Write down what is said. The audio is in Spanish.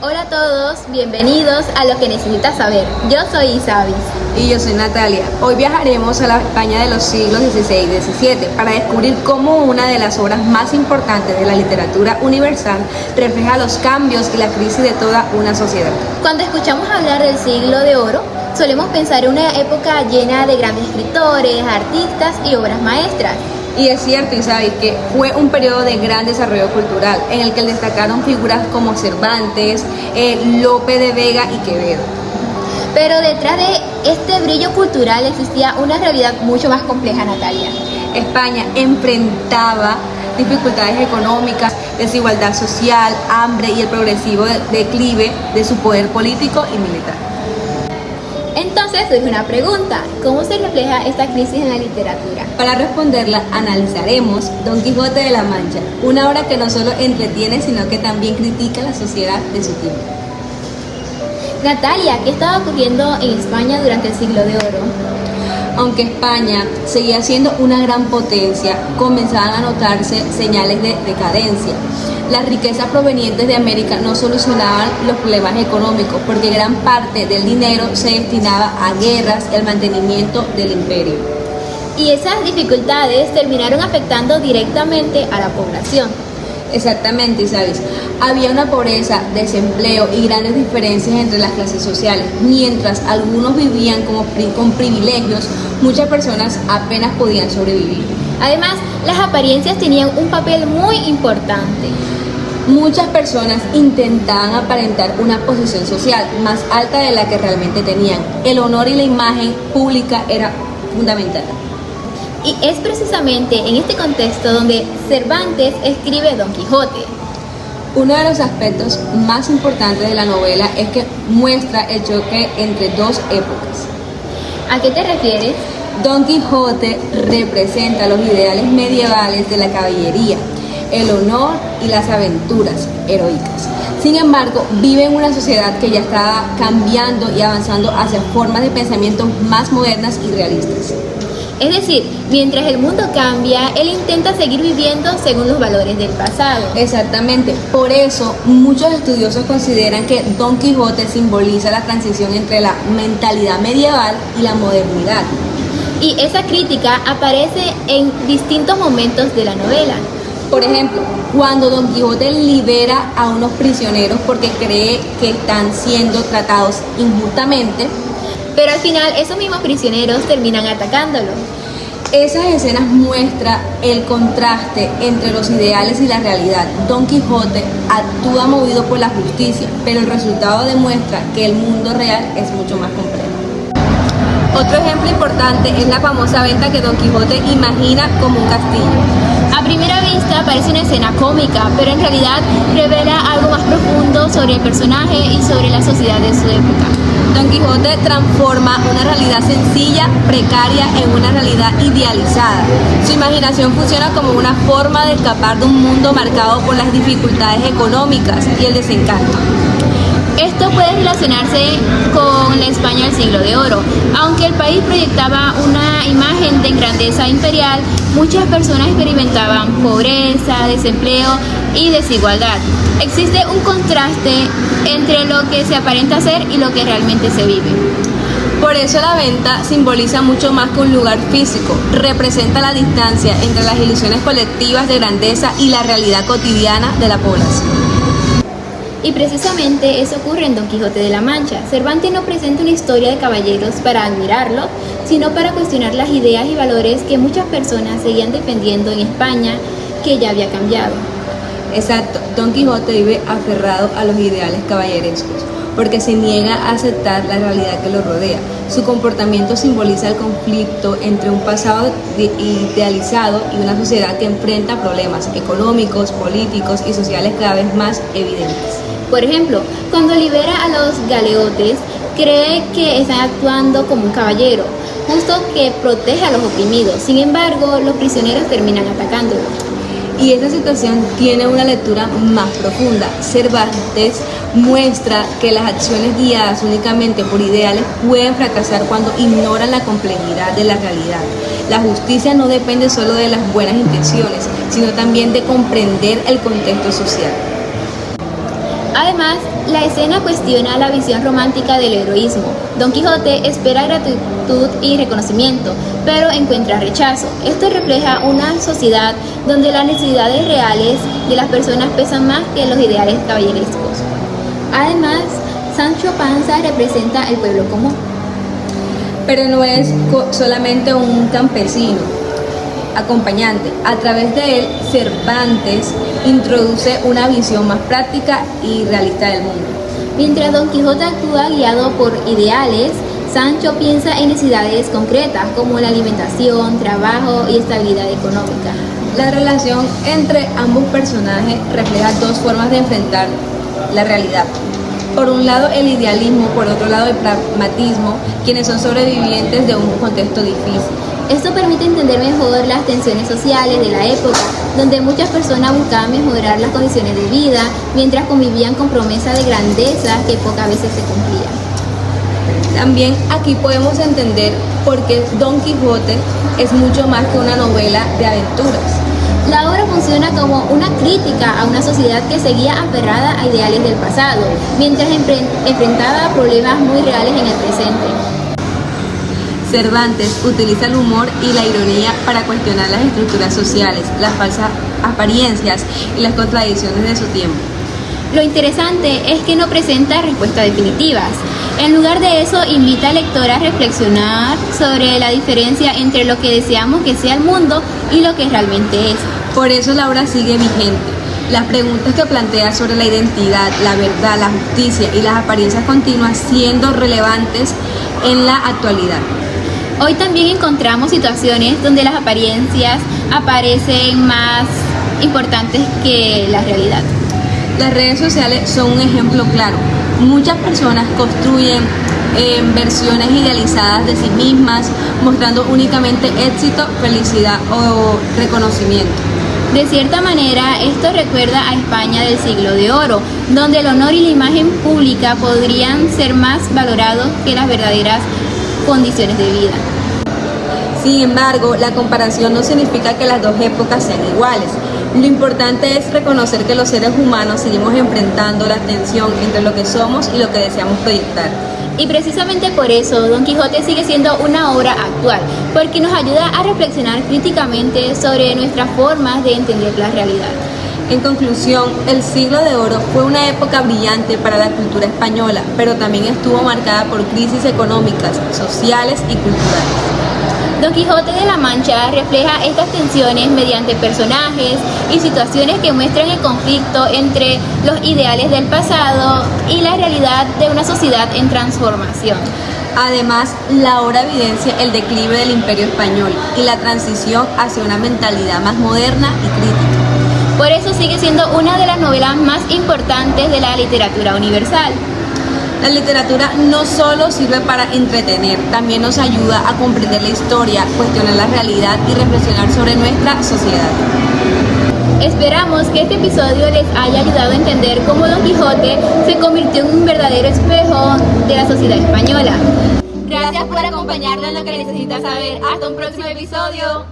Hola a todos, bienvenidos a Lo que necesitas saber. Yo soy Isabis. Y yo soy Natalia. Hoy viajaremos a la España de los siglos XVI y XVII para descubrir cómo una de las obras más importantes de la literatura universal refleja los cambios y la crisis de toda una sociedad. Cuando escuchamos hablar del siglo de oro, solemos pensar en una época llena de grandes escritores, artistas y obras maestras. Y es cierto, Isabel, que fue un periodo de gran desarrollo cultural en el que destacaron figuras como Cervantes, Lope de Vega y Quevedo. Pero detrás de este brillo cultural existía una realidad mucho más compleja, Natalia. España enfrentaba dificultades económicas, desigualdad social, hambre y el progresivo declive de su poder político y militar. Entonces surge una pregunta: ¿cómo se refleja esta crisis en la literatura? Para responderla, analizaremos Don Quijote de la Mancha, una obra que no solo entretiene, sino que también critica la sociedad de su tiempo. Natalia, ¿qué estaba ocurriendo en España durante el siglo de oro? Aunque España seguía siendo una gran potencia, comenzaban a notarse señales de decadencia. Las riquezas provenientes de América no solucionaban los problemas económicos porque gran parte del dinero se destinaba a guerras y al mantenimiento del imperio. Y esas dificultades terminaron afectando directamente a la población. Exactamente, Isabel. Había una pobreza, desempleo y grandes diferencias entre las clases sociales. Mientras algunos vivían con privilegios, muchas personas apenas podían sobrevivir. Además, las apariencias tenían un papel muy importante. Muchas personas intentaban aparentar una posición social más alta de la que realmente tenían. El honor y la imagen pública era fundamental. Y es precisamente en este contexto donde Cervantes escribe Don Quijote. Uno de los aspectos más importantes de la novela es que muestra el choque entre dos épocas. ¿A qué te refieres? Don Quijote representa los ideales medievales de la caballería, el honor y las aventuras heroicas. Sin embargo, vive en una sociedad que ya estaba cambiando y avanzando hacia formas de pensamiento más modernas y realistas. Es decir, mientras el mundo cambia, él intenta seguir viviendo según los valores del pasado. Exactamente, por eso muchos estudiosos consideran que Don Quijote simboliza la transición entre la mentalidad medieval y la modernidad. Y esa crítica aparece en distintos momentos de la novela. Por ejemplo, cuando Don Quijote libera a unos prisioneros porque cree que están siendo tratados injustamente, pero al final esos mismos prisioneros terminan atacándolo. Esas escenas muestran el contraste entre los ideales y la realidad. Don Quijote actúa movido por la justicia, pero el resultado demuestra que el mundo real es mucho más complejo. Otro ejemplo importante es la famosa venta que Don Quijote imagina como un castillo. A primera vista parece una escena cómica, pero en realidad revela algo más profundo sobre el personaje y sobre la sociedad de su época. Don Quijote transforma una realidad sencilla, precaria, en una realidad idealizada. Su imaginación funciona como una forma de escapar de un mundo marcado por las dificultades económicas y el desencanto. Esto puede relacionarse con la España del siglo de oro. Aunque el país proyectaba una imagen de grandeza imperial, muchas personas experimentaban pobreza, desempleo y desigualdad. Existe un contraste entre lo que se aparenta ser y lo que realmente se vive. Por eso la venta simboliza mucho más que un lugar físico. Representa la distancia entre las ilusiones colectivas de grandeza y la realidad cotidiana de la población. Y precisamente eso ocurre en Don Quijote de la Mancha. Cervantes no presenta una historia de caballeros para admirarlo, sino para cuestionar las ideas y valores que muchas personas seguían defendiendo en España, que ya había cambiado. Exacto, Don Quijote vive aferrado a los ideales caballerescos, porque se niega a aceptar la realidad que lo rodea. Su comportamiento simboliza el conflicto entre un pasado idealizado y una sociedad que enfrenta problemas económicos, políticos y sociales cada vez más evidentes. Por ejemplo, cuando libera a los galeotes, cree que están actuando como un caballero, justo que protege a los oprimidos. Sin embargo, los prisioneros terminan atacándolo. Y esta situación tiene una lectura más profunda. Cervantes muestra que las acciones guiadas únicamente por ideales pueden fracasar cuando ignoran la complejidad de la realidad. La justicia no depende solo de las buenas intenciones, sino también de comprender el contexto social. Además, la escena cuestiona la visión romántica del heroísmo. Don Quijote espera gratitud y reconocimiento, pero encuentra rechazo. Esto refleja una sociedad donde las necesidades reales de las personas pesan más que los ideales caballerescos. Además, Sancho Panza representa el pueblo común. Pero no es solamente un campesino acompañante. A través de él, Cervantes introduce una visión más práctica y realista del mundo. Mientras Don Quijote actúa guiado por ideales, Sancho piensa en necesidades concretas como la alimentación, trabajo y estabilidad económica. La relación entre ambos personajes refleja dos formas de enfrentar la realidad. Por un lado el idealismo, por otro lado el pragmatismo, quienes son sobrevivientes de un contexto difícil. Esto permite entender mejor las tensiones sociales de la época, donde muchas personas buscaban mejorar las condiciones de vida, mientras convivían con promesas de grandeza que pocas veces se cumplían. También aquí podemos entender por qué Don Quijote es mucho más que una novela de aventuras. La obra funciona como una crítica a una sociedad que seguía aferrada a ideales del pasado, mientras enfrentaba problemas muy reales en el presente. Cervantes utiliza el humor y la ironía para cuestionar las estructuras sociales, las falsas apariencias y las contradicciones de su tiempo. Lo interesante es que no presenta respuestas definitivas. En lugar de eso, invita al lector a reflexionar sobre la diferencia entre lo que deseamos que sea el mundo y lo que realmente es. Por eso la obra sigue vigente. Las preguntas que plantea sobre la identidad, la verdad, la justicia y las apariencias continúan siendo relevantes en la actualidad. Hoy también encontramos situaciones donde las apariencias aparecen más importantes que la realidad. Las redes sociales son un ejemplo claro. Muchas personas construyen versiones idealizadas de sí mismas, mostrando únicamente éxito, felicidad o reconocimiento. De cierta manera, esto recuerda a España del Siglo de Oro, donde el honor y la imagen pública podrían ser más valorados que las verdaderas condiciones de vida. Sin embargo, la comparación no significa que las dos épocas sean iguales. Lo importante es reconocer que los seres humanos seguimos enfrentando la tensión entre lo que somos y lo que deseamos proyectar. Y precisamente por eso Don Quijote sigue siendo una obra actual, porque nos ayuda a reflexionar críticamente sobre nuestras formas de entender la realidad. En conclusión, el Siglo de Oro fue una época brillante para la cultura española, pero también estuvo marcada por crisis económicas, sociales y culturales. Don Quijote de la Mancha refleja estas tensiones mediante personajes y situaciones que muestran el conflicto entre los ideales del pasado y la realidad de una sociedad en transformación. Además, la obra evidencia el declive del Imperio español y la transición hacia una mentalidad más moderna y crítica. Por eso sigue siendo una de las novelas más importantes de la literatura universal. La literatura no solo sirve para entretener, también nos ayuda a comprender la historia, cuestionar la realidad y reflexionar sobre nuestra sociedad. Esperamos que este episodio les haya ayudado a entender cómo Don Quijote se convirtió en un verdadero espejo de la sociedad española. Gracias por acompañarnos en lo que necesitas saber. Hasta un próximo episodio.